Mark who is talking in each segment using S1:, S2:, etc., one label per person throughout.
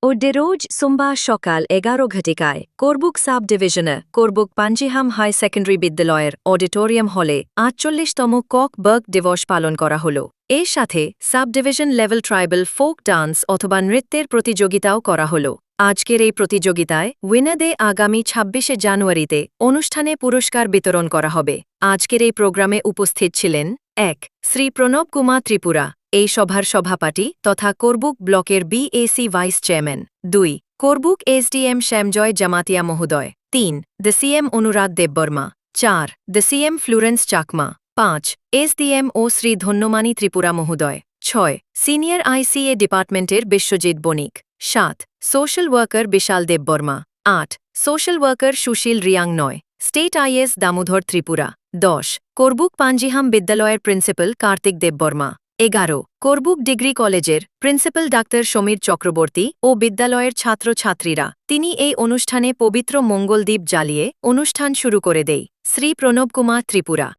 S1: ও ডেরোজ সোমবার সকাল 11 ঘটিকায় করবুক সাব ডিভিশনে করবুক পাঞ্জিহাম হাই সেকেন্ডারি বিদ্যালয়ের অডিটোরিয়াম হলে ৪৮তম কক বার্গ দিবস পালন করা হল। এর সাথে sub division level tribal folk dance অথবা নৃত্যের প্রতিযোগিতাও করা হল। আজকের এই প্রতিযোগিতায় উইনারদের আগামী ২৬শে জানুয়ারিতে অনুষ্ঠানে পুরস্কার বিতরণ করা হবে। আজকের এই প্রোগ্রামে উপস্থিত ছিলেন ১. শ্রী প্রণব কুমার ত্রিপুরা, এই সভার সভাপতি তথা করবুক ব্লকের BAC vice chairman. ২. Karbook SDM Shyamjoy Jamatia মহোদয়। ৩. The CM Anurag Debbarma. ৪. The CM Florence Chakma. ৫. SDM ও শ্রী ধন্যমানী ত্রিপুরা মহোদয়। ৬. সিনিয়র আইসিএ ডিপার্টমেন্টের Biswajit Banik. ৭. Social worker Bishal Debbarma. ৮. Social worker Sushil Reang. ৯. State IS Damodar Tripura. ১০. Karbook Panjiham বিদ্যালয়ের প্রিন্সিপাল কার্তিক দেববর্মা। ১১. করবুক ডিগ্রি কলেজের প্রিন্সিপাল ডাক্তার সমীর চক্রবর্তী ও বিদ্যালয়ের ছাত্রছাত্রীরা। তিনি এই অনুষ্ঠানে পবিত্র মঙ্গলদ্বীপ জ্বালিয়ে অনুষ্ঠান শুরু করে দেয়। Shri Pranab Kumar Tripura.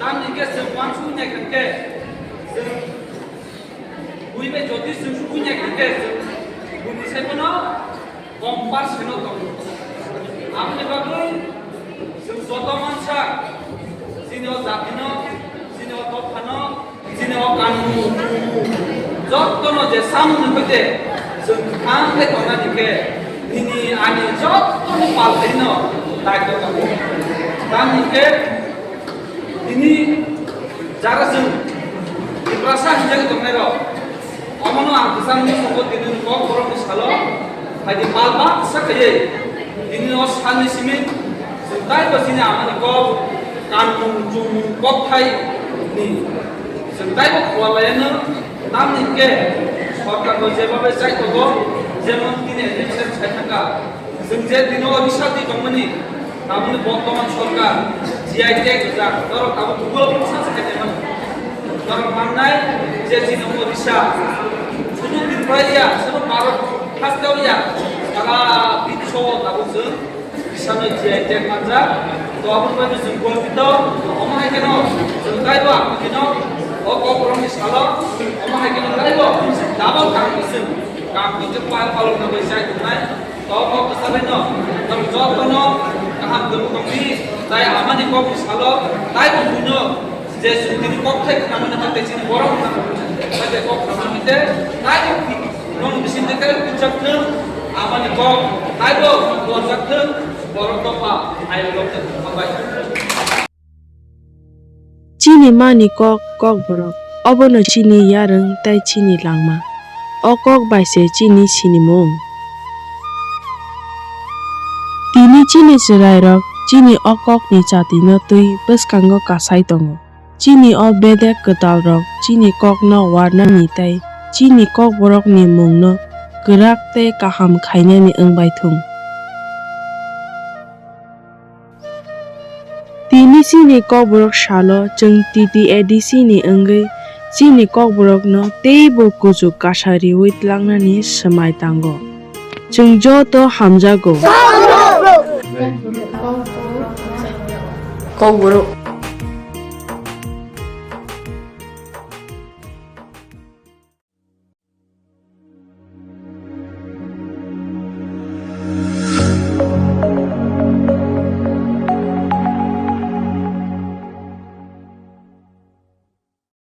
S2: Tamni ke semua punya keke, bui be jodi semua punya keke, bui saya pun kompar seno tu. Apne bagai semua manusia, sini zatino, sini topano, sini kanu, jod tono je samun bete, semua ke tono dike, ini ani jod tono paltino, tak tu kamu. Tamni ke ini jaga sih, diperasa jadi tomero. Amano angkusan ini sokot ini kok korang misalnya, hadi palbat sakye. Ini os hani simin, sentai pasini amani kok kantung jum kok thai ni. Sentai kok kualainya, nam nikke. Sorkar ko jeba besai kok, jemon tini election saya tangga. Senjat dino bisa di company, namun bottoman sorkar. GIT kerja, kalau kamu Google pun sama saja memang. Kalau mana jadi nomor bisa, sudah dibayar, semua baru khas tahu ya. Kalau video kamu sih, bisa nih GIT kerja, tu aku pun bisa Google itu, omah hai keno, sentai doa, keno, kok orang misalnya, omah hai keno lagi bo, double kamu itu kalau nggak bisa itu naik, kok kesalahan no, kalau job no, kaham dulu kami. তাই আমাদের কপ সালো তাই বুঝো যে তিনি কপ থেকে নামনে মতে চিনি বড় না তাই কপ নামতে তাই নন বিশিন থেকে কুচক্ত আমাদের কপ তাই বড় কুচক্ত বড় কপা আই লোকতে সবাই
S3: চিনি মানি কক কক বড় অবন চিনি ইয়ারং তাই চিনি লাংমা অকক বাইসে চিনি সিনিমং তিনি চিনি সেরাই rock Chini okok ni chati no tui beskango kasai tongo. Chini o bedek ketal rok, chini kok no warna ni tai, chini kok borok ni mung no, gerak te kaham khaina ni engbai thung. Tini chini kok borok shalo, jeng titi edisi ni enggai, chini kok borok no teibo kuju kasari wit langna ni semai tanggo. Jeng jo to hamjago.
S4: Kau buruk.